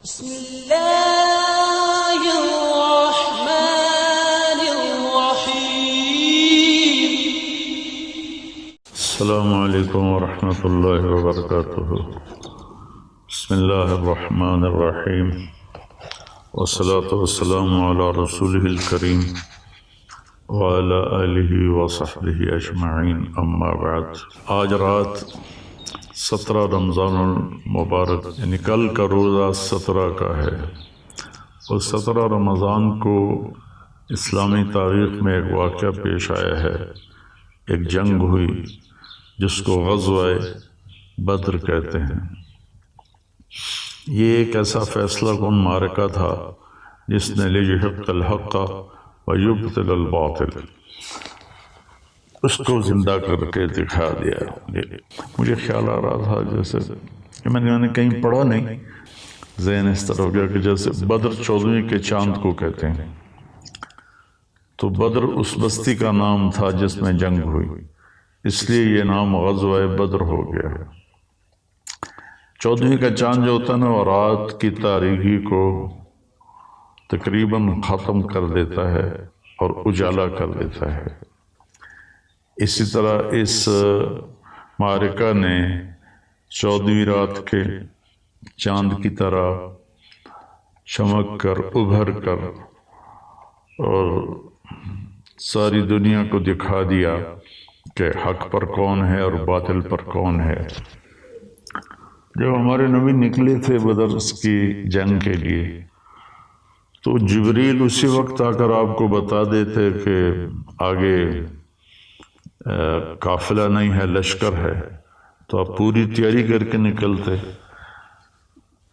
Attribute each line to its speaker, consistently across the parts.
Speaker 1: بسم الله الرحمن الرحيم.
Speaker 2: السلام عليكم ورحمة الله وبركاته. بسم الله الرحمن الرحيم والصلاة والسلام على رسوله الكريم وعلى آله وصحبه أجمعين أما بعد. آج رات 17 رمضان المبارک یعنی کل کا روزہ 17 کا ہے. اور 17 رمضان کو اسلامی تاریخ میں ایک واقعہ پیش آیا ہے. ایک جنگ ہوئی جس کو غزوہ بدر کہتے ہیں. یہ ایک ایسا فیصلہ کن معرکہ تھا جس نے لیحق الحق ویبطل الباطل اس کو زندہ کر کے دکھا دیا. مجھے خیال آ رہا تھا جیسے کہ میں نے کہیں پڑھا نہیں، ذہن اس طرح ہو گیا کہ جیسے بدر 14ویں کے چاند کو کہتے ہیں، تو بدر اس بستی کا نام تھا جس میں جنگ ہوئی، اس لیے یہ نام غزوہ بدر ہو گیا. 14ویں کا چاند جو ہوتا ہے نا، وہ رات کی تاریکی کو تقریباً ختم کر دیتا ہے اور اجالا کر دیتا ہے. اسی طرح اس معرکہ نے 14ویں رات کے چاند کی طرح چمک کر ابھر کر اور ساری دنیا کو دکھا دیا کہ حق پر کون ہے اور باطل پر کون ہے. جب ہمارے نبی نکلے تھے بدر کی جنگ کے لیے تو جبریل اسی وقت آ کر آپ کو بتا دیتے کہ آگے قافلہ نہیں ہے، لشکر ہے، تو آپ پوری تیاری کر کے نکلتے.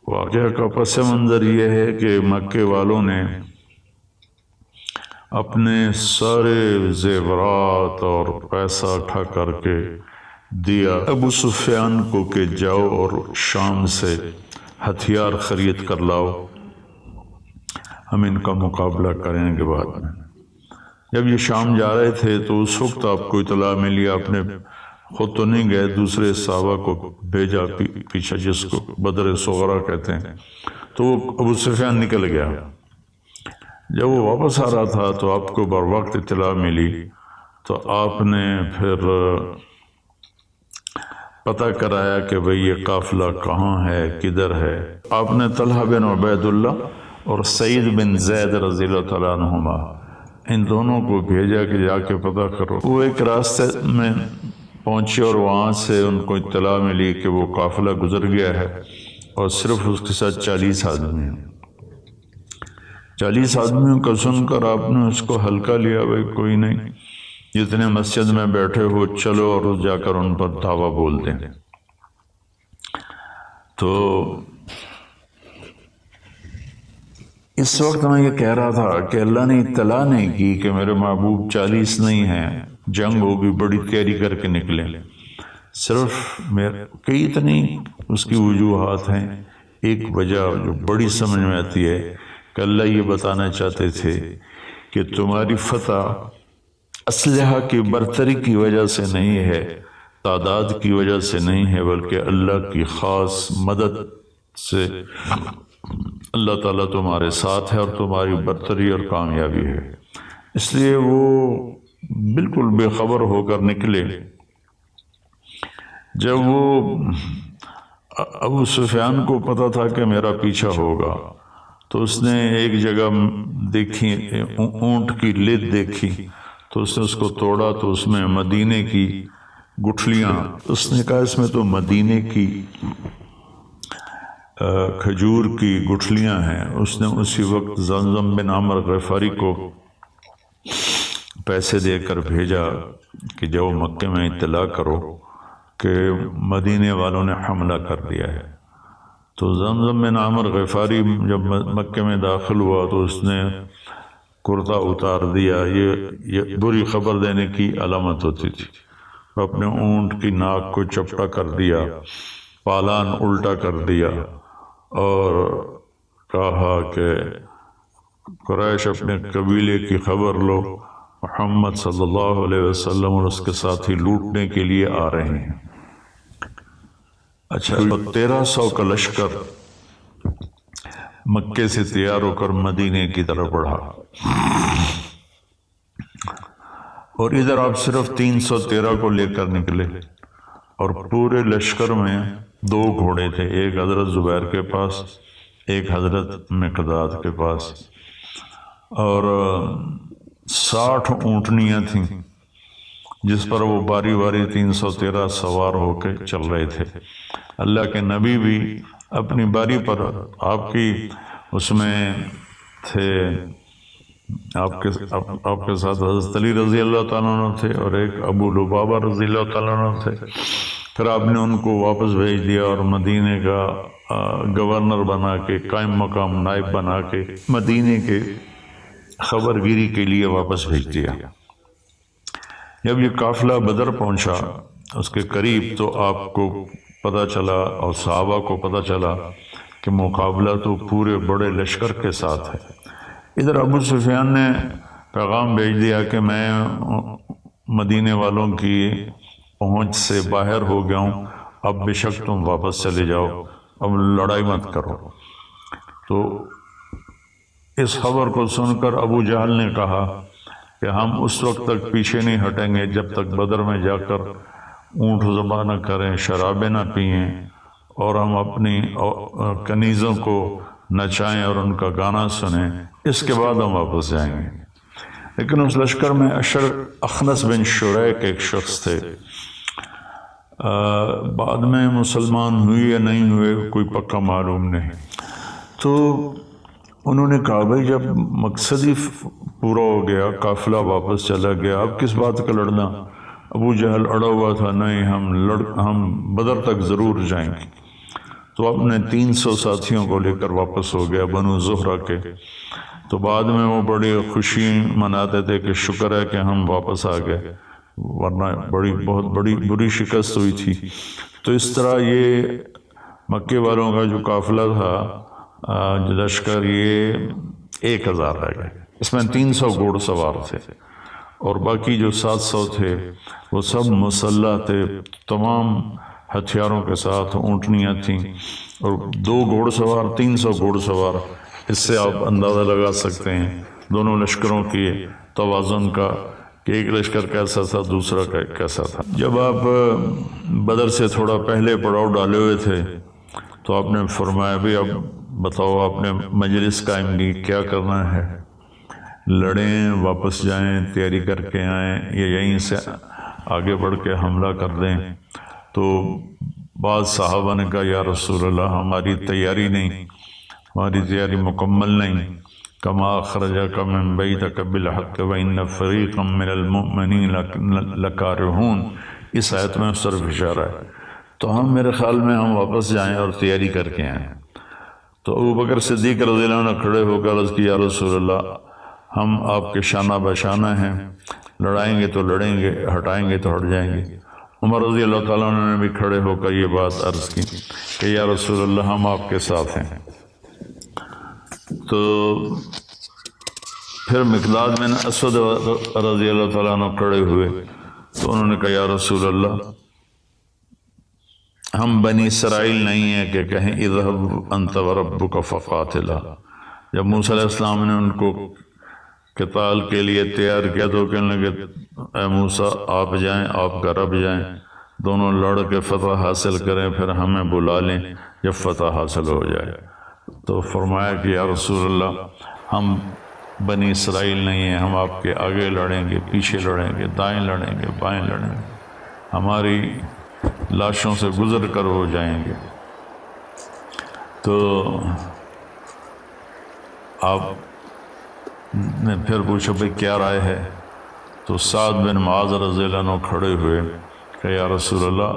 Speaker 2: واقعہ کا پس منظر یہ ہے کہ مکے والوں نے اپنے سارے زیورات اور پیسہ اٹھا کر کے دیا ابو سفیان کو کہ جاؤ اور شام سے ہتھیار خرید کر لاؤ، ہم ان کا مقابلہ کریں گے بعد میں. جب یہ شام جا رہے تھے تو اس وقت آپ کو اطلاع ملی، آپ نے خود تو نہیں گئے، دوسرے صحابہ کو بھیجا پیچھے جس کو بدر صغرا کہتے ہیں، تو وہ ابو سفیان نکل گیا. جب وہ واپس آ رہا تھا تو آپ کو بر وقت اطلاع ملی، تو آپ نے پھر پتہ کرایا کہ بھئی یہ قافلہ کہاں ہے، کدھر ہے. آپ نے طلحہ بن عبید اللہ اور سعید بن زید رضی اللہ تعالیٰ عنہما ان دونوں کو بھیجا کہ جا کے پتہ کرو. وہ ایک راستے میں پہنچے اور وہاں سے ان کو اطلاع ملی کہ وہ قافلہ گزر گیا ہے اور صرف اس کے ساتھ 40 آدمی ہیں. 40 آدمیوں کا سن کر آپ نے اس کو ہلکا لیا، بھائی کوئی نہیں، جتنے مسجد میں بیٹھے ہو چلو اور جا کر ان پر دعویٰ بول دیں. تو اس وقت میں یہ کہہ رہا تھا کہ اللہ نے اطلاع نہیں کی کہ میرے محبوب 40 نہیں ہیں، جنگ ہوگی، بڑی تیاری کر کے نکلیں. صرف کئی اتنی اس کی وجوہات ہیں. ایک وجہ جو بڑی سمجھ میں آتی ہے کہ اللہ یہ بتانا چاہتے تھے کہ تمہاری فتح اسلحہ کی برتری کی وجہ سے نہیں ہے، تعداد کی وجہ سے نہیں ہے، بلکہ اللہ کی خاص مدد سے اللہ تعالیٰ تمہارے ساتھ ہے اور تمہاری برتری اور کامیابی ہے. اس لیے وہ بالکل بے خبر ہو کر نکلے. جب وہ ابو سفیان کو پتا تھا کہ میرا پیچھا ہوگا تو اس نے ایک جگہ دیکھی، اونٹ کی لد دیکھی، تو اس نے اس کو توڑا تو اس میں مدینے کی گٹھلیاں، اس نے کہا اس میں تو مدینے کی کھجور کی گٹھلیاں ہیں. اس نے اسی وقت زمزم بن عمرو غفاری کو پیسے دے کر بھیجا کہ جاؤ مکے میں اطلاع کرو کہ مدینے والوں نے حملہ کر دیا ہے. تو زمزم بن عمرو غفاری جب مکے میں داخل ہوا تو اس نے کرتا اتار دیا. یہ بری خبر دینے کی علامت ہوتی تھی. اپنے اونٹ کی ناک کو چپٹا کر دیا، پالان الٹا کر دیا اور کہا کہ قریش اپنے قبیلے کی خبر لو، محمد صلی اللہ علیہ وسلم اور اس کے ساتھی لوٹنے کے لیے آ رہے ہیں. اچھا 1300 کا لشکر مکے سے تیار ہو کر مدینے کی طرف بڑھا، اور ادھر آپ صرف 313 کو لے کر نکلے، اور پورے لشکر میں 2 گھوڑے تھے، ایک حضرت زبیر کے پاس، ایک حضرت مقداد کے پاس، اور 60 اونٹنیاں تھیں جس پر وہ باری باری 313 سوار ہو کے چل رہے تھے۔ اللہ کے نبی بھی اپنی باری پر آپ کی اس میں تھے، آپ کے ساتھ حضرت علی رضی اللہ تعالیٰ عنہ تھے، اور ایک ابو لبابہ رضی اللہ تعالیٰ عنہ تھے۔ پھر آپ نے ان کو واپس بھیج دیا اور مدینے کا گورنر بنا کے، قائم مقام نائب بنا کے مدینے کے خبر گیری کے لیے واپس بھیج دیا۔ جب یہ قافلہ بدر پہنچا اس کے قریب، تو آپ کو پتہ چلا اور صحابہ کو پتہ چلا کہ مقابلہ تو پورے بڑے لشکر کے ساتھ ہے۔ ادھر ابو سفیان نے پیغام بھیج دیا کہ میں مدینے والوں کی پہنچ سے باہر ہو گیا ہوں، اب بے شک تم واپس چلے جاؤ، اب لڑائی مت کرو۔ تو اس خبر کو سن کر ابو جہل نے کہا کہ ہم اس وقت تک پیچھے نہیں ہٹیں گے جب تک بدر میں جا کر اونٹ ذبح نہ کریں، شرابیں نہ پئیں، اور ہم اپنی کنیزوں کو نچائیں اور ان کا گانا سنیں، اس کے بعد ہم واپس جائیں گے۔ لیکن اس لشکر میں اخنس بن شریک ایک شخص تھے، بعد میں مسلمان ہوئے یا نہیں ہوئے کوئی پکا معلوم نہیں۔ تو انہوں نے کہا بھائی جب مقصد ہی پورا ہو گیا، قافلہ واپس چلا گیا، اب کس بات کا لڑنا؟ ابو جہل اڑا ہوا تھا، نہیں ہم بدر تک ضرور جائیں گے۔ تو اپنے 300 ساتھیوں کو لے کر واپس ہو گیا، بنو زہرہ کے۔ تو بعد میں وہ بڑی خوشی مناتے تھے کہ شکر ہے کہ ہم واپس آ گئے، ورنہ بہت بری شکست ہوئی تھی۔ تو اس طرح یہ مکے والوں کا جو قافلہ تھا، لشکر، یہ 1000 رہ گئے۔ اس میں 300 گھوڑ سوار تھے، اور باقی جو 700 تھے وہ سب مسلح تھے، تمام ہتھیاروں کے ساتھ، اونٹنیاں تھیں، اور 2 گھوڑ سوار، 300 گھوڑ سوار۔ اس سے آپ اندازہ لگا سکتے ہیں دونوں لشکروں کی توازن کا، کہ ایک لشکر کیسا تھا، دوسرا کیسا تھا۔ جب آپ بدر سے تھوڑا پہلے پڑاؤ ڈالے ہوئے تھے تو آپ نے فرمایا بھی اب بتاؤ آپ نے مجلس قائم کی، کیا کرنا ہے؟ لڑیں، واپس جائیں، تیاری کر کے آئیں، یا یہیں سے آگے بڑھ کے حملہ کر دیں؟ تو بعض صحابہ نے کہا یا رسول اللہ ہماری تیاری نہیں، ہماری تیاری مکمل نہیں۔ کما اخرجک من بیتک بالحق وان فریقا من المؤمنین لکارہون، اس آیت میں صرف اشارہ ہے۔ تو میرے خیال میں ہم واپس جائیں اور تیاری کر کے آئیں۔ تو ابو بکر صدیق رضی اللہ عنہ کھڑے ہو کر عرض کی یا رسول اللہ ہم آپ کے شانہ بشانہ ہیں، لڑائیں گے تو لڑیں گے، ہٹائیں گے تو ہٹ جائیں گے۔ عمر رضی اللہ تعالیٰ عنہ نے بھی کھڑے ہو کر یہ بات عرض کی کہ یا رسول اللہ ہم آپ کے ساتھ ہیں۔ تو پھر مقداد بن اسود رضی اللہ تعالیٰ عنہ کھڑے ہوئے، تو انہوں نے کہا یا رسول اللہ ہم بنی اسرائیل نہیں ہیں کہ کہیں اذهب انت وربک فقاتلا۔ جب موسیٰ علیہ السلام نے ان کو قتال کے لیے تیار کیا تو کہنے لگے اے موسیٰ آپ جائیں، آپ کا رب جائیں، دونوں لڑ کے فتح حاصل کریں، پھر ہمیں بلا لیں جب فتح حاصل ہو جائے۔ تو فرمایا کہ یا رسول اللہ ہم بنی اسرائیل نہیں ہیں، ہم آپ کے آگے لڑیں گے، پیچھے لڑیں گے، دائیں لڑیں گے، بائیں لڑیں گے، ہماری لاشوں سے گزر کر ہو جائیں گے۔ تو آپ نے پھر پوچھا بھئی کیا رائے ہے؟ تو سعد بن معاذ رضی اللہ عنہ کھڑے ہوئے کہ یا رسول اللہ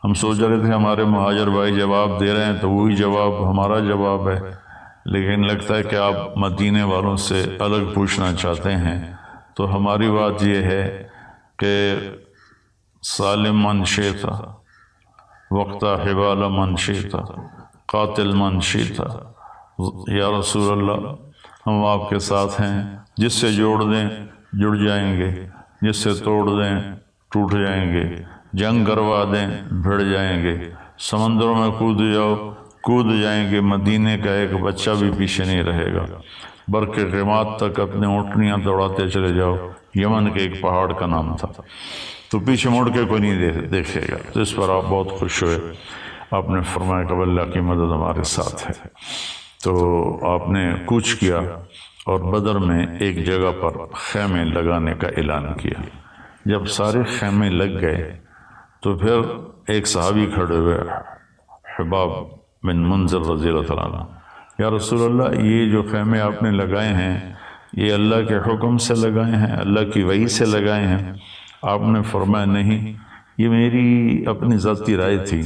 Speaker 2: ہم سوچ رہے تھے ہمارے مہاجر بھائی جواب دے رہے ہیں تو وہی جواب ہمارا جواب ہے، لیکن لگتا ہے کہ آپ مدینے والوں سے الگ پوچھنا چاہتے ہیں۔ تو ہماری بات یہ ہے کہ سالم من شئتا وقت حبال من شئتا قاتل من شئتا، یا رسول اللہ ہم آپ کے ساتھ ہیں، جس سے جوڑ دیں جڑ جائیں گے، جس سے توڑ دیں ٹوٹ جائیں گے، جنگ کروا دیں بھڑ جائیں گے، سمندروں میں کود جاؤ کود جائیں گے، مدینے کا ایک بچہ بھی پیچھے نہیں رہے گا، برق غماد تک اپنے اونٹنیاں دوڑاتے چلے جاؤ، یمن کے ایک پہاڑ کا نام تھا، تو پیچھے مڑ کے کوئی نہیں دیکھے گا۔ تو اس پر آپ بہت خوش ہوئے، آپ نے فرمایا کہ اللہ کی مدد ہمارے ساتھ ہے۔ تو آپ نے کوچ کیا اور بدر میں ایک جگہ پر خیمے لگانے کا اعلان کیا۔ جب سارے خیمے لگ گئے تو پھر ایک صحابی کھڑے ہوئے، حباب بن منذر رضی اللہ تعالیٰ عنہ، یا رسول اللہ یہ جو خیمے آپ نے لگائے ہیں یہ اللہ کے حکم سے لگائے ہیں، اللہ کی وحی سے لگائے ہیں؟ آپ نے فرمایا نہیں، یہ میری اپنی ذاتی رائے تھی۔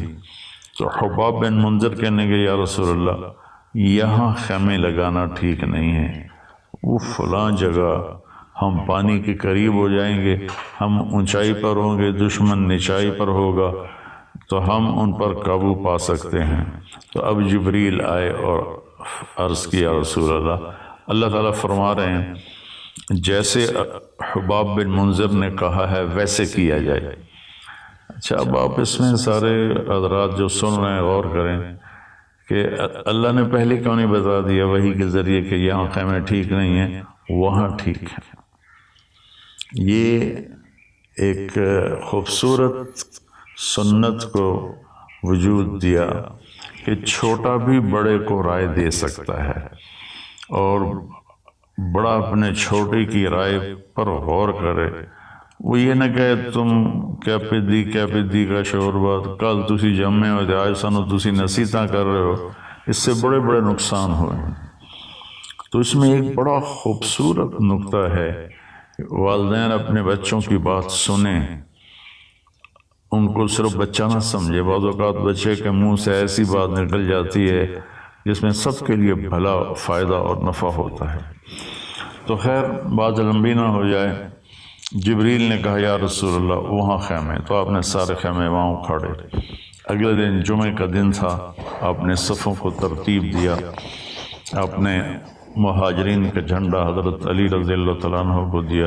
Speaker 2: تو حباب بن منذر کہنے گے یا رسول اللہ یہاں خیمے لگانا ٹھیک نہیں ہے، وہ فلاں جگہ ہم پانی کے قریب ہو جائیں گے، ہم اونچائی پر ہوں گے، دشمن نچائی پر ہوگا، تو ہم ان پر قابو پا سکتے ہیں۔ تو اب جبریل آئے اور عرض کیا رسول اللہ، اللہ تعالیٰ فرما رہے ہیں جیسے حباب بن منذر نے کہا ہے ویسے کیا جائے۔ اچھا، اب آپ اس میں سارے حضرات جو سن رہے ہیں غور کریں کہ اللہ نے پہلے کیوں نہیں بتا دیا وحی کے ذریعے کہ یہاں خیمے ٹھیک نہیں ہیں، وہاں ٹھیک ہے۔ یہ ایک خوبصورت سنت کو وجود دیا کہ چھوٹا بھی بڑے کو رائے دے سکتا ہے، اور بڑا اپنے چھوٹے کی رائے پر غور کرے۔ وہ یہ نہ کہے تم کیا پدی کا شعور بات، کل تسی جمے ہو تے آج سانو تسی نصیحتاں کر رہے ہو، اس سے بڑے بڑے نقصان ہوئے۔ تو اس میں ایک بڑا خوبصورت نقطہ ہے کہ والدین اپنے بچوں کی بات سنیں، ان کو صرف بچہ نہ سمجھے۔ بعض اوقات بچے کے منہ سے ایسی بات نکل جاتی ہے جس میں سب کے لیے بھلا، فائدہ اور نفع ہوتا ہے۔ تو خیر بات لمبی نہ ہو جائے، جبریل نے کہا یا رسول اللہ وہاں خیمے، تو آپ نے سارے خیمے وہاں اکھاڑے۔ اگلے دن جمعے کا دن تھا، آپ نے صفوں کو ترتیب دیا، آپ نے مہاجرین کا جھنڈا حضرت علی رضی اللہ تعالیٰ عنہ کو دیا،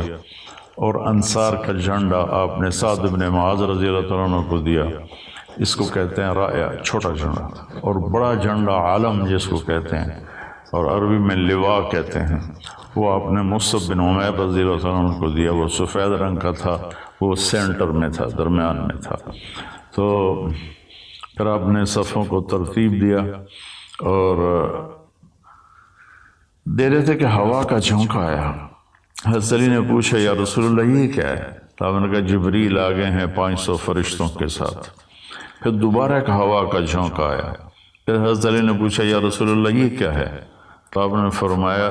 Speaker 2: اور انصار کا جھنڈا آپ نے سعد بن معاذ رضی اللہ تعالیٰ عنہ کو دیا۔ اس کو کہتے ہیں رایا، چھوٹا جھنڈا، اور بڑا جھنڈا عالم جس کو کہتے ہیں، اور عربی میں لواء کہتے ہیں، وہ آپ نے مصعب بن عمیر رضی اللہ عنہ کو دیا۔ وہ سفید رنگ کا تھا، وہ سینٹر میں تھا، درمیان میں تھا۔ تو پھر آپ نے صفوں کو ترتیب دیا اور دے رہے تھے کہ ہوا کا جھونکا آیا۔ حضرت علی نے پوچھا یا رسول اللہ یہ کیا ہے؟ تو آپ نے کہا جبریل آ گئے ہیں 500 فرشتوں کے ساتھ۔ پھر دوبارہ ایک ہوا کا جھونکا آیا۔ پھر حضرت علی نے پوچھا یا رسول اللہ یہ کیا ہے؟ تو آپ نے فرمایا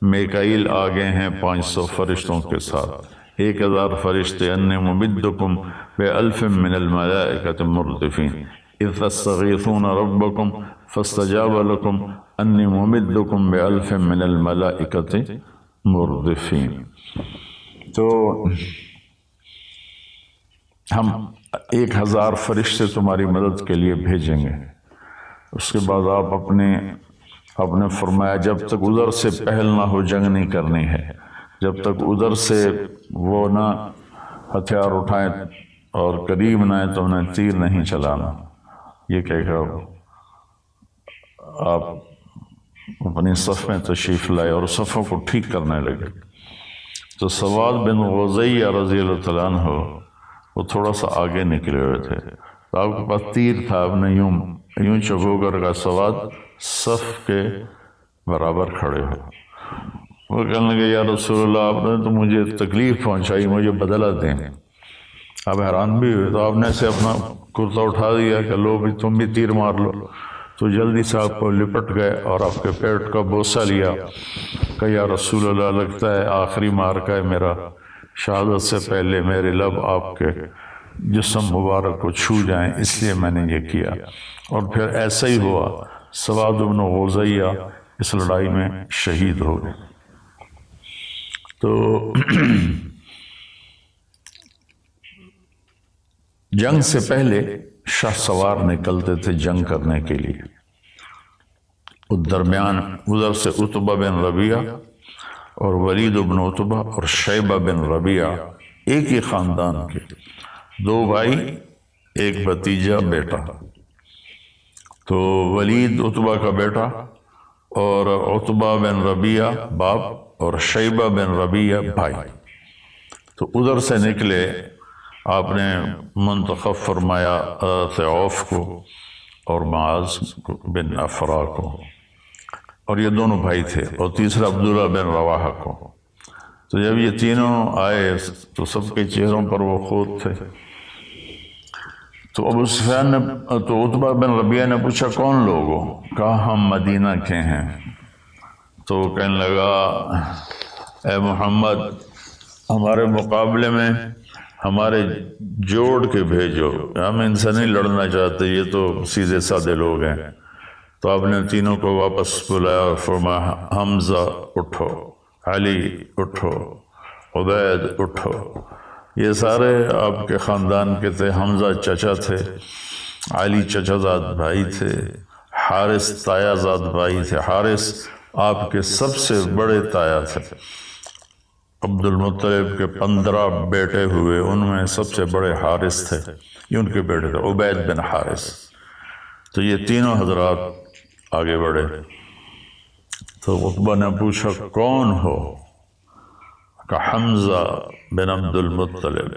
Speaker 2: میکائیل آ گئے ہیں 500 فرشتوں کے ساتھ، 1000 فرشتے، انی ممدکم بألف من الملائکۃ مردفین اذ تستغیثون ربکم فاستجاب لکم انی ممدکم بألف من الملائکۃ مردفین۔ تو ہم 1000 فرشتے تمہاری مدد کے لیے بھیجیں گے۔ اس کے بعد آپ نے فرمایا جب تک ادھر سے پہل نہ ہو جنگ نہیں کرنی ہے، جب تک ادھر سے وہ نہ ہتھیار اٹھائیں اور قریب نہ آئے تو انہیں تیر نہیں چلانا۔ یہ کہہ کر آپ اپنی صف میں تشریف لائے اور صفوں کو ٹھیک کرنے لگے۔ تو سواد بن غزیہ رضی اللہ تعالیٰ عنہ وہ تھوڑا سا آگے نکلے ہوئے تھے، تو آپ کے پاس تیر تھا، آپ نے یوں چکو کر کا سواد صف کے برابر کھڑے ہو۔ وہ کہنے لگے یا رسول اللہ آپ نے تو مجھے تکلیف پہنچائی، مجھے بدلہ دیں۔ آپ حیران بھی ہوئے، تو آپ نے سے اپنا کرتا اٹھا دیا کہ لو بھی تم بھی تیر مار لو۔ تو جلدی سے آپ کو لپٹ گئے اور آپ کے پیٹ کا بوسہ لیا کہ یا رسول اللہ لگتا ہے آخری مارکا ہے میرا، شہادت سے پہلے میرے لب آپ کے جسم مبارک کو چھو جائیں، اس لیے میں نے یہ کیا۔ اور پھر ایسا ہی ہوا، سواد بن غزیہ اس لڑائی میں شہید ہو گئے۔ تو جنگ سے پہلے شاہ سوار نکلتے تھے جنگ کرنے کے لیے۔ درمیان ادھر سے عتبہ بن ربیعہ اور ولید بن عتبہ اور شیبہ بن ربیعہ ایک ہی خاندان کے، 2 بھائی 1 بھتیجا بیٹا۔ تو ولید عتبہ کا بیٹا اور عتبہ بن ربیعہ باپ اور شیبہ بن ربیعہ بھائی، تو ادھر سے نکلے، آپ نے منتخب فرمایا حضرت عوف کو اور معاذ بن افرا کو، اور یہ دونوں بھائی تھے، اور تیسرا عبداللہ بن رواحہ کو۔ تو جب یہ تینوں آئے تو سب کے چہروں پر وہ خود تھے۔ تو ابو سفیان نے، تو عتبہ بن ربیعہ نے پوچھا کون لوگ ہو؟ کہا ہم مدینہ کے ہیں۔ تو کہنے لگا اے محمد، ہمارے مقابلے میں ہمارے جوڑ کے بھیجو، ہم ان سے نہیں لڑنا چاہتے، یہ تو سیدھے سادے لوگ ہیں۔ تو آپ نے تینوں کو واپس بلایا اور فرمایا حمزہ اٹھو، علی اٹھو، عبید اٹھو۔ یہ سارے آپ کے خاندان کے تھے، حمزہ چچا تھے، علی چچا زاد بھائی تھے، حارث تایا زاد بھائی تھے، حارث آپ کے سب سے بڑے تایا تھے۔ عبد المطلب کے 15 بیٹے ہوئے، ان میں سب سے بڑے حارث تھے، یہ ان کے بیٹے تھے، عبید بن حارث۔ تو یہ تینوں حضرات آگے بڑھے۔ تو عتبہ نے پوچھا کون ہو؟ کہا حمزہ بن عبد المطلب۔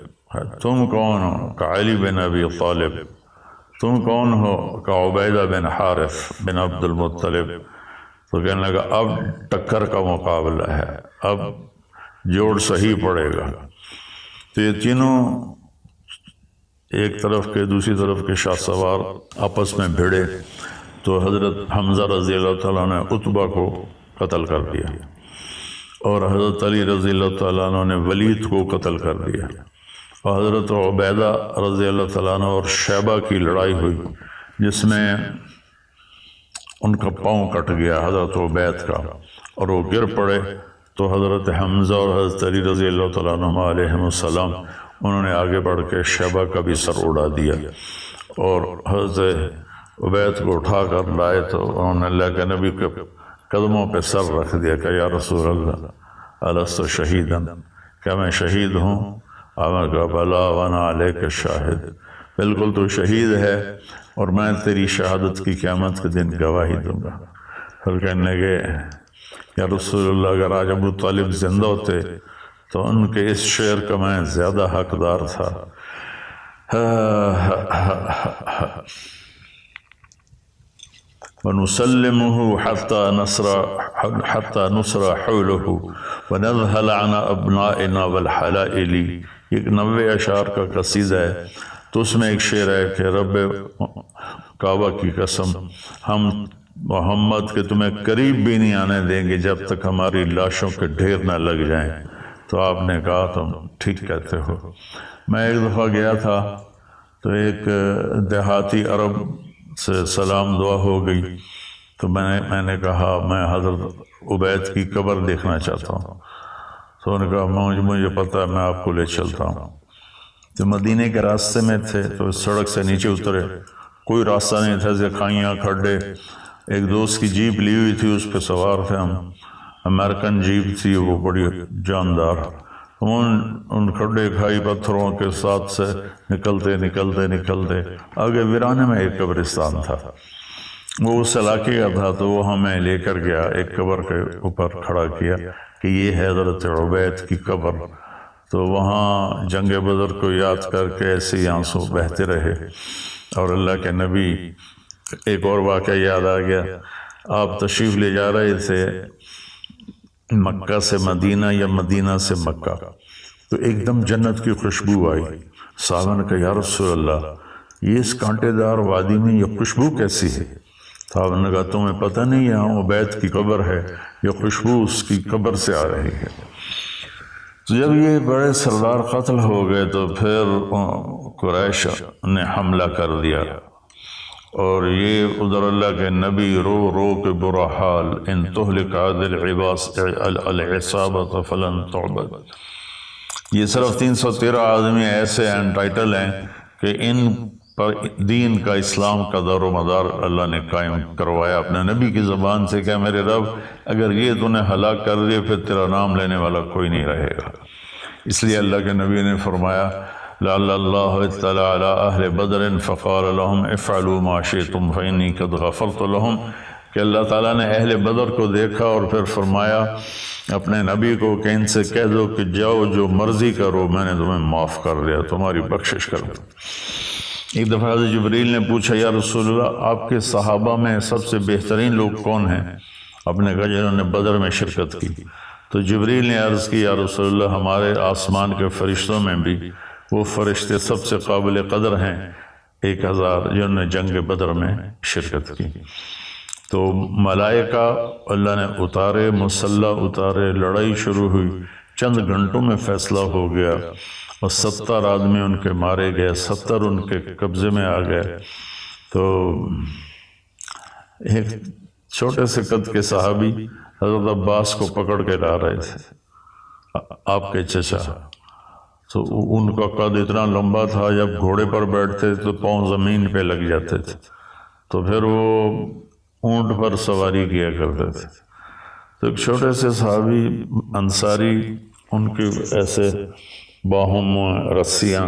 Speaker 2: تم کون ہو؟ کہا علی بن ابی طالب۔ تم کون ہو؟ کہا عبیدہ بن حارث بن عبد المطلب۔ تو کہنے لگا اب ٹکر کا مقابلہ ہے، اب جوڑ صحیح پڑے گا۔ تو یہ تینوں ایک طرف کے دوسری طرف کے شاہ سوار آپس میں بھیڑے، تو حضرت حمزہ رضی اللہ تعالیٰ نے عتبہ کو قتل کر دیا، اور حضرت علی رضی اللہ تعالیٰ عنہ نے ولید کو قتل کر دیا، اور حضرت عبیدہ رضی اللہ تعالیٰ عنہ اور شیبہ کی لڑائی ہوئی جس میں ان کا پاؤں کٹ گیا حضرت عبید کا، اور وہ گر پڑے۔ تو حضرت حمزہ اور حضرت علی رضی اللہ تعالیٰ عنہ علیہ السلام انہوں نے آگے بڑھ کے شیبہ کا بھی سر اڑا دیا، اور حضرت عبید کو اٹھا کر لائے تو انہوں نے اللہ کے نبی کے قدموں پہ سر رکھ دیا کہ یا رسول اللہ الست شہیداً، کیا میں شہید ہوں؟ آپ نے کہا بلا وانا علیک شاہد، بالکل تو شہید ہے اور میں تیری شہادت کی قیامت کے دن گواہی دوں گا۔ پھر کہنے لگے یا رسول اللہ اگر آج ابو طالب زندہ ہوتے تو ان کے اس شعر کا میں زیادہ حقدار تھا۔ وَنُسَلِّمُهُ حَتَّى نُصْرَ حَوْلَهُ وَنَذْهَلَ عَنَ أَبْنَائِنَا وَالْحَلَائِلِ، ایک 90 اشعار کا قصیدہ ہے، تو اس میں ایک شعر ہے کہ رب کعبہ کی قسم ہم محمد کے تمہیں قریب بھی نہیں آنے دیں گے جب تک ہماری لاشوں کے ڈھیر نہ لگ جائیں۔ تو آپ نے کہا تم ٹھیک کہتے ہو۔ میں ایک دفعہ گیا تھا تو ایک دیہاتی عرب سے سلام دعا ہو گئی، تو میں نے کہا میں حضرت عبید کی قبر دیکھنا چاہتا ہوں۔ تو انہوں نے کہا مجھے پتہ ہے، میں آپ کو لے چلتا ہوں۔ تو مدینے کے راستے میں تھے، تو سڑک سے نیچے اترے، کوئی راستہ نہیں تھا، کھائیاں کھڈے، ایک دوست کی جیپ لی ہوئی تھی، اس پہ سوار تھے ہم، امریکن جیپ تھی وہ بڑی جاندار۔ ان کھڈے کھائی پتھروں کے ساتھ سے نکلتے آگے ویرانے میں ایک قبرستان تھا، وہ اس علاقے کا تھا، تو وہ ہمیں لے کر گیا، ایک قبر کے اوپر کھڑا کیا کہ یہ ہے حضرت عبید کی قبر۔ تو وہاں جنگ بدر کو یاد کر کے ایسے ہی آنسو بہتے رہے، اور اللہ کے نبی، ایک اور واقعہ یاد آ گیا، آپ تشریف لے جا رہے تھے مکہ سے مدینہ یا مدینہ سے مکہ، تو ایک دم جنت کی خوشبو آئی۔ صحابہ نے کہا یا رسول اللہ یہ اس کانٹے دار وادی میں یہ خوشبو کیسی ہے؟ صحابہ نے کہا تمہیں پتہ نہیں یہاں عبید کی قبر ہے، یہ خوشبو اس کی قبر سے آ رہی ہے۔ تو جب یہ بڑے سردار قتل ہو گئے تو پھر قریش نے حملہ کر دیا، اور یہ ادھر اللہ کے نبی رو رو کے برا حال، ان تہلک عادل العصابۃ فلن تعبد۔ یہ صرف 313 آدمی ایسے انٹائٹل ہیں کہ ان پر دین کا، اسلام کا دار و مدار اللہ نے قائم کروایا اپنے نبی کی زبان سے کہ میرے رب اگر یہ تو نے ہلاک کر دیا پھر تیرا نام لینے والا کوئی نہیں رہے گا۔ اس لیے اللہ کے نبی نے فرمایا لعل اللہ اطلع علی اہل بدر فقال لهم افعلوا ما شئتم فانی قد غفرت لهم، کہ اللہ تعالیٰ نے اہل بدر کو دیکھا اور پھر فرمایا اپنے نبی کو کہ ان سے کہہ دو کہ جاؤ جو مرضی کرو، میں نے تمہیں معاف کر دیا، تمہاری بخشش کر دوں۔ ایک دفعہ حضرت جبریل نے پوچھا یا رسول اللہ آپ کے صحابہ میں سب سے بہترین لوگ کون ہیں؟ آپ نے کہا جنہوں نے بدر میں شرکت کی۔ تو جبریل نے عرض کی یا رسول اللہ ہمارے آسمان کے فرشتوں میں بھی وہ فرشتے سب سے قابل قدر ہیں 1000 جنہوں نے جنگ بدر میں شرکت کی۔ تو ملائکہ اللہ نے اتارے، مسلح اتارے، لڑائی شروع ہوئی، چند گھنٹوں میں فیصلہ ہو گیا اور 70 آدمی ان کے مارے گئے، 70 ان کے قبضے میں آ گئے۔ تو ایک چھوٹے سے قد کے صحابی حضرت عباس کو پکڑ کے لا رہے تھے، آپ کے چچا، تو ان کا قد اتنا لمبا تھا جب گھوڑے پر بیٹھتے تو پاؤں زمین پہ لگ جاتے تھے، تو پھر وہ اونٹ پر سواری کیا کرتے تھے۔ تو ایک چھوٹے سے صحابی انصاری، ان کی ایسے باہوں میں رسیاں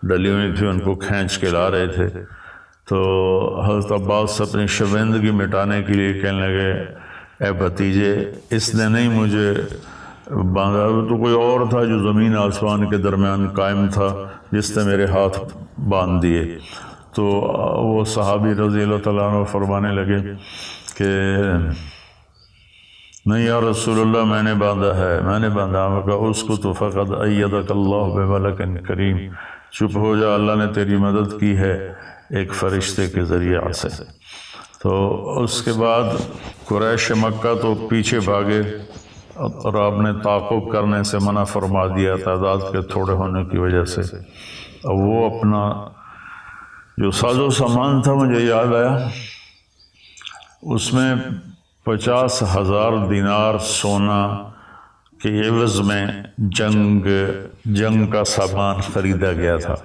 Speaker 2: ڈلی ہوئی تھی، ان کو کھینچ کے لا رہے تھے۔ تو حضرت عباس اپنی شرمندگی مٹانے کے لیے کہنے لگے اے بھتیجے اس نے نہیں مجھے باندھا، تو کوئی اور تھا جو زمین آسمان کے درمیان قائم تھا جس نے میرے ہاتھ باندھ دیے۔ تو وہ صحابی رضی اللہ تعالیٰ عنہ فرمانے لگے کہ نہیں یا رسول اللہ میں نے باندھا ہے، میں نے باندھا۔ میں کہا اس کو تو فقط ایدک اللہ بملک کریم، چپ ہو جا، اللہ نے تیری مدد کی ہے ایک فرشتے کے ذریعہ سے۔ تو اس کے بعد قریش مکہ تو پیچھے بھاگے اور آپ نے تعاقب کرنے سے منع فرما دیا تعداد کے تھوڑے ہونے کی وجہ سے۔ اور وہ اپنا جو ساز و سامان تھا مجھے یاد آیا، اس میں 50,000 دینار سونا کے عوض میں جنگ کا سامان خریدا گیا تھا۔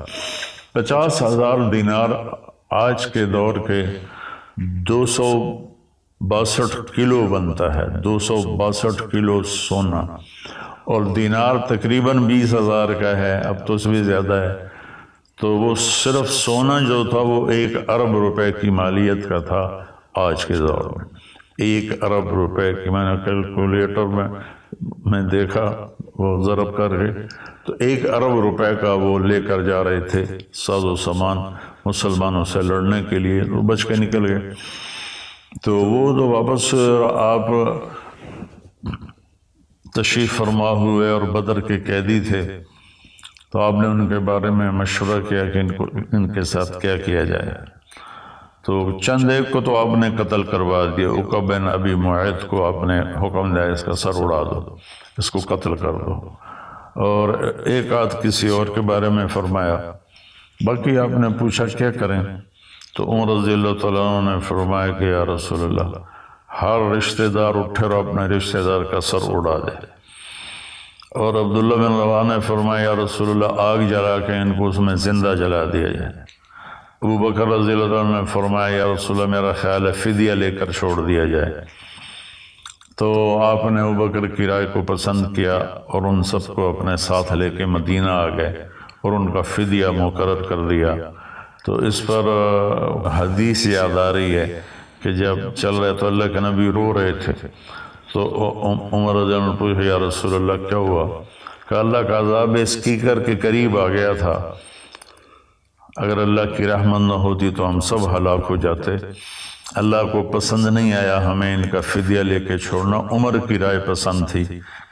Speaker 2: 50,000 دینار آج کے دور کے 262 کلو بنتا ہے، 262 کلو سونا، اور دینار تقریباً 20,000 کا ہے، اب تو اس بھی زیادہ ہے۔ تو وہ صرف سونا جو تھا وہ 1 ارب روپے کی مالیت کا تھا آج کے دور میں۔ 1 ارب روپے کی، میں نے کیلکولیٹر میں دیکھا وہ ضرب کر کے، تو 1 ارب روپے کا وہ لے کر جا رہے تھے ساز و سامان مسلمانوں سے لڑنے کے لیے، وہ بچ کے نکل گئے۔ تو وہ تو واپس آپ تشریف فرما ہوئے اور بدر کے قیدی تھے، تو آپ نے ان کے بارے میں مشورہ کیا کہ ان کے ساتھ کیا کیا جائے۔ تو چند ایک کو تو آپ نے قتل کروا دیا، عقبہ بن ابی معیط کو آپ نے حکم دیا اس کا سر اڑا دو، اس کو قتل کر دو، اور ایک آدھ کسی اور کے بارے میں فرمایا۔ باقی آپ نے پوچھا کیا کریں، تو عمر رضی اللہ تعالیٰ عنہ نے فرمایا کہ یا رسول اللہ ہر رشتہ دار اٹھے اور اپنے رشتہ دار کا سر اڑا دے۔ اور عبداللہ بن رواحہ نے فرمایا یا رسول اللہ آگ جلا کے ان کو اس میں زندہ جلا دیا جائے۔ ابو بکر رضی اللہ عنہ نے فرمایا یا رسول اللہ میرا خیال ہے فدیہ لے کر چھوڑ دیا جائے۔ تو آپ نے ابو بکر کی رائے کو پسند کیا اور ان سب کو اپنے ساتھ لے کے مدینہ آ گئے اور ان کا فدیہ مقرر کر دیا۔ تو اس پر حدیث یاد آ رہی ہے کہ جب چل رہے تو اللہ کے نبی رو رہے تھے، تو عمر رضی اللہ عنہ پوچھا یا رسول اللہ کیا ہوا؟ کہ اللہ کا عذاب اس کیکر کے قریب آ گیا تھا، اگر اللہ کی رحمت نہ ہوتی تو ہم سب ہلاک ہو جاتے۔ اللہ کو پسند نہیں آیا ہمیں ان کا فدیہ لے کے چھوڑنا، عمر کی رائے پسند تھی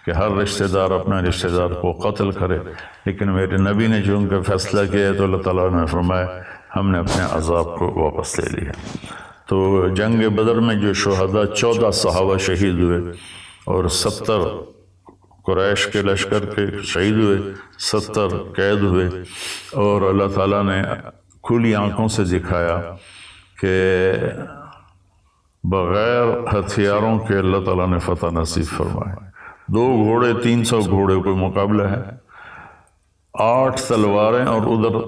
Speaker 2: کہ ہر رشتہ دار اپنے رشتہ دار کو قتل کرے، لیکن میرے نبی نے جو ان کا فیصلہ کیا ہے تو اللہ تعالیٰ نے فرمایا ہم نے اپنے عذاب کو واپس لے لیا۔ تو جنگ بدر میں جو شہداء 14 صحابہ شہید ہوئے اور 70 قریش کے لشکر کے شہید ہوئے، 70 قید ہوئے، اور اللہ تعالیٰ نے کھلی آنکھوں سے دکھایا کہ بغیر ہتھیاروں کے اللہ تعالیٰ نے فتح نصیب فرمایا۔ 2 گھوڑے 300 گھوڑے کوئی مقابلہ ہے، 8 تلواریں اور ادھر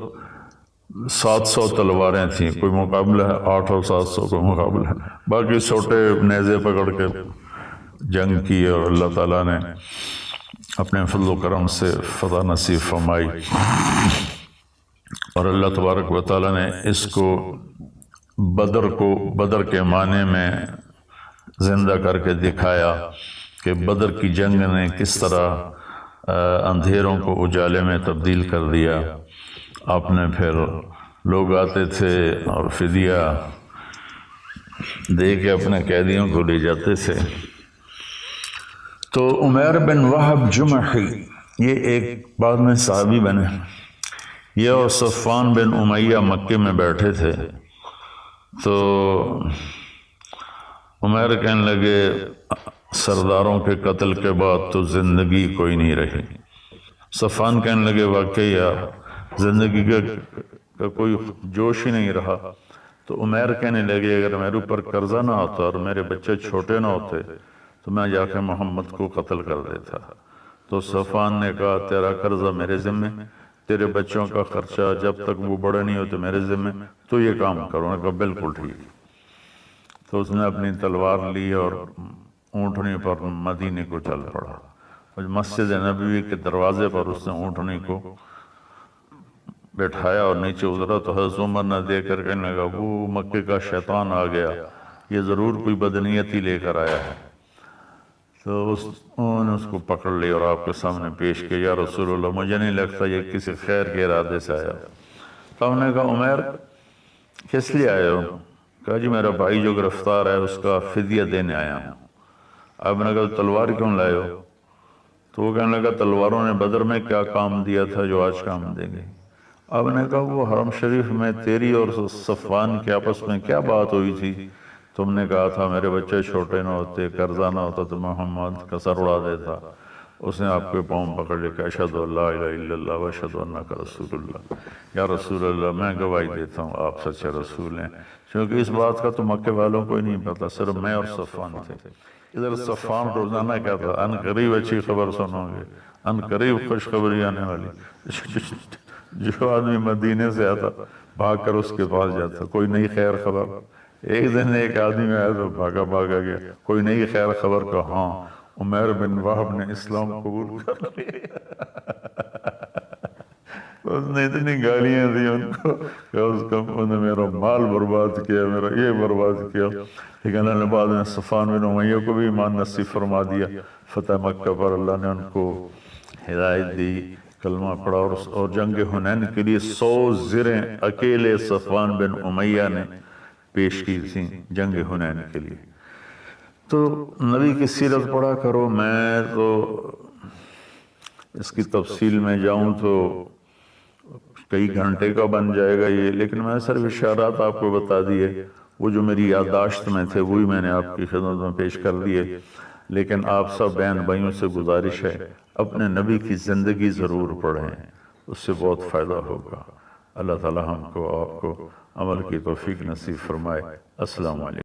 Speaker 2: 700 تلواریں تھیں، کوئی مقابلہ ہے، 8 اور 700 کوئی مقابلہ ہے، باقی چھوٹے نیزے پکڑ کے جنگ کی اور اللہ تعالیٰ نے اپنے فضل و کرم سے فتح نصیب فرمائی۔ اور اللہ تبارک و تعالیٰ نے اس کو بدر کے معنی میں زندہ کر کے دکھایا کہ بدر کی جنگ نے کس طرح اندھیروں کو اجالے میں تبدیل کر دیا۔ آپ نے پھر لوگ آتے تھے اور فدیہ دے کے اپنے قیدیوں کو لے جاتے تھے۔ تو عمیر بن وہب جمحی یہ ایک بعد میں صحابی بنے، یہ اور صفوان بن امیہ مکے میں بیٹھے تھے۔ تو عمیر کہنے لگے سرداروں کے قتل کے بعد تو زندگی کوئی نہیں رہی۔ صفوان کہنے لگے واقعی یار زندگی کا کوئی جوش ہی نہیں رہا۔ تو عمیر کہنے لگے اگر میرے اوپر قرضہ نہ ہوتا اور میرے بچے چھوٹے نہ ہوتے تو میں جا کے محمد کو قتل کر دیتا۔ تو صفوان نے کہا تیرا قرضہ میرے ذمہ، تیرے بچوں کا خرچہ جب تک وہ بڑے نہیں ہوتے میرے ذمہ، تو یہ کام کرو۔ انہوں نے کہا بالکل ٹھیک۔ تو اس نے اپنی تلوار لی اور اونٹنی پر مدینے کو چل پڑا۔ مسجد نبوی کے دروازے پر اس نے اونٹنی کو بٹھایا اور نیچے اترا تو حضرت عمر نے دیکھ کر کہنے لگا وہ مکے کا شیطان آ گیا، یہ ضرور کوئی بدنیتی لے کر آیا ہے۔ تو انہوں نے اس کو پکڑ لیا اور آپ کے سامنے پیش کیا، یا رسول اللہ مجھے نہیں لگتا یہ کسی خیر کے ارادے سے آیا۔ تو ہم نے کہا عمیر کس لیے آئے ہو؟ کہا جی میرا بھائی جو گرفتار ہے اس کا فدیہ دینے آیا ہوں۔ آپ نے کہا تلوار کیوں لائے ہو؟ تو وہ کہنے لگا تلواروں نے بدر میں کیا کام دیا تھا جو آج کام دیں گے؟ آپ نے کہا وہ حرم شریف میں تیری اور صفوان کے آپس میں کیا بات ہوئی تھی؟ تم نے کہا تھا میرے بچے چھوٹے نہ ہوتے، قرضہ نہ ہوتا تو محمد کا سر اڑا دیتا۔ اس نے آپ کے پاؤں پکڑ لے کہ اشہد ان لا الہ الا اللہ و اشہد انک رسول اللہ، یا رسول اللہ میں گواہی دیتا ہوں آپ سچے رسول ہیں۔ کیونکہ اس بات کا تو مکے والوں کو ہی نہیں پتا، صرف میں اور صفوان تھے۔ ادھر صفوان روزانہ کہتا ان قریب اچھی خبر سنو گے، ان قریب خوشخبری آنے والی۔ جو آدمی مدینے سے آتا بھاگ کر اس کے پاس جاتا، کوئی نئی خیر خبر۔ ایک دن ایک آدمی آیا تو بھاگا گیا، کوئی نئی خیر خبر کا، ہاں عمیر بن وہب نے اسلام قبول کر لیا۔ اس نے اتنی گالیاں دی ان کو کہ انہوں نے میرا مال برباد کیا، میرا یہ برباد کیا۔ لیکن اللہ نے بعد میں صفوان بن امیہ کو بھی ایمان نصیب فرما دیا۔ فتح مکہ پر اللہ نے ان کو ہدایت دی، کلمہ پڑھا، اور جنگ حنین کے لیے 100 زریں اکیلے صفوان بن امیہ نے پیش کی تھیں جنگ حنین کے لیے۔ تو نبی کی سیرت پڑھا کرو، میں تو اس کی تفصیل میں جاؤں تو کئی گھنٹے کا بن جائے گا یہ، لیکن میں صرف اشارات آپ کو بتا دیے، وہ جو میری یادداشت میں تھے وہی میں نے آپ کی خدمت میں پیش کر دیے۔ لیکن آپ سب بہن بھائیوں سے گزارش ہے اپنے نبی کی زندگی ضرور پڑھیں، اس سے بہت فائدہ ہوگا۔ اللہ تعالی ہم کو آپ کو عمل کی توفیق نصیب فرمائے۔ السلام علیکم۔